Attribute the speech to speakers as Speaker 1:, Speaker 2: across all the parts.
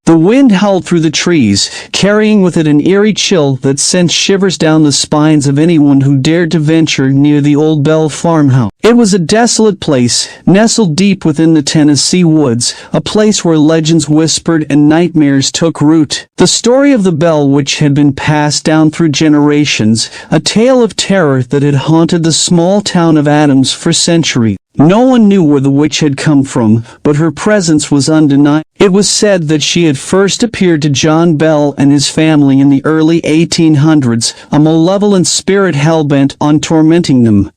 Speaker 1: The wind howled through the trees, carrying with it an eerie chill that sent shivers down the spines of anyone who dared to venture near the old Bell farmhouse. It was a desolate place, nestled deep within the Tennessee woods, a place where legends whispered and nightmares took root. The story of the Bell Witch had been passed down through generations, a tale of terror that had haunted the small town of Adams for centuries. No one knew where the witch had come from, but her presence was undeniable. It was said that she had first appeared to John Bell and his family in the early 1800s, a malevolent spirit hell-bent on tormenting them.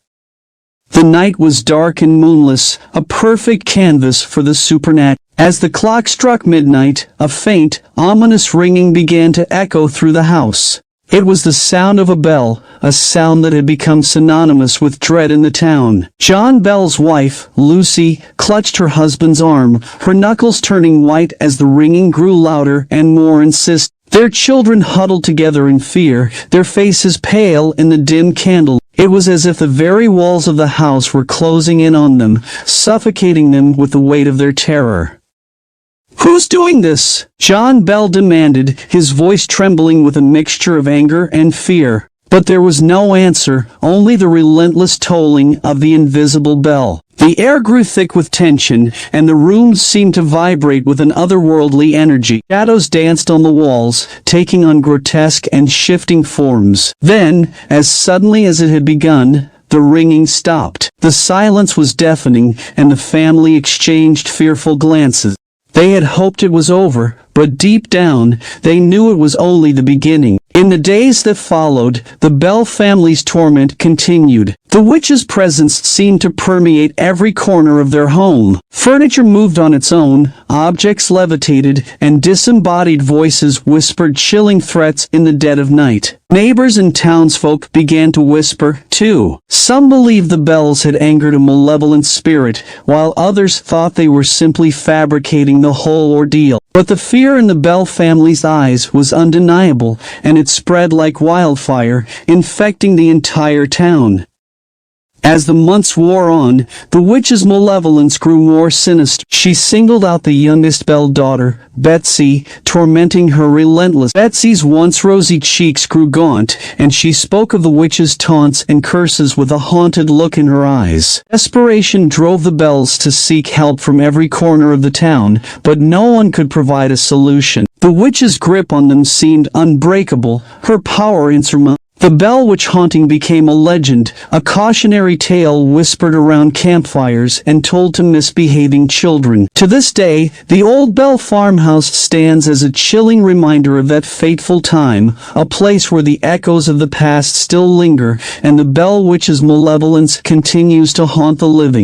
Speaker 1: The night was dark and moonless, a perfect canvas for the supernatural. As the clock struck midnight, a faint, ominous ringing began to echo through the house. It was the sound of a bell, a sound that had become synonymous with dread in the town. John Bell's wife, Lucy, clutched her husband's arm, her knuckles turning white as the ringing grew louder and more insistent. Their children huddled together in fear, their faces pale in the dim candle. It was as if the very walls of the house were closing in on them, suffocating them with the weight of their terror. "Who's doing this?" John Bell demanded, his voice trembling with a mixture of anger and fear. But there was no answer, only the relentless tolling of the invisible bell. The air grew thick with tension, and the room seemed to vibrate with an otherworldly energy. Shadows danced on the walls, taking on grotesque and shifting forms. Then, as suddenly as it had begun, the ringing stopped. The silence was deafening, and the family exchanged fearful glances. They had hoped it was over, but deep down, they knew it was only the beginning. In the days that followed, the Bell family's torment continued. The witch's presence seemed to permeate every corner of their home. Furniture moved on its own, objects levitated, and disembodied voices whispered chilling threats in the dead of night. Neighbors and townsfolk began to whisper, too. Some believed the bells had angered a malevolent spirit, while others thought they were simply fabricating the whole ordeal. But the fear in the Bell family's eyes was undeniable, and it spread like wildfire, infecting the entire town. As the months wore on, the witch's malevolence grew more sinister. She singled out the youngest Bell daughter, Betsy, tormenting her relentlessly. Betsy's once rosy cheeks grew gaunt, and she spoke of the witch's taunts and curses with a haunted look in her eyes. Desperation drove the Bells to seek help from every corner of the town, but no one could provide a solution. The witch's grip on them seemed unbreakable, her power insurmountable. The Bell Witch haunting became a legend, a cautionary tale whispered around campfires and told to misbehaving children. To this day, the old Bell farmhouse stands as a chilling reminder of that fateful time, a place where the echoes of the past still linger, and the Bell Witch's malevolence continues to haunt the living.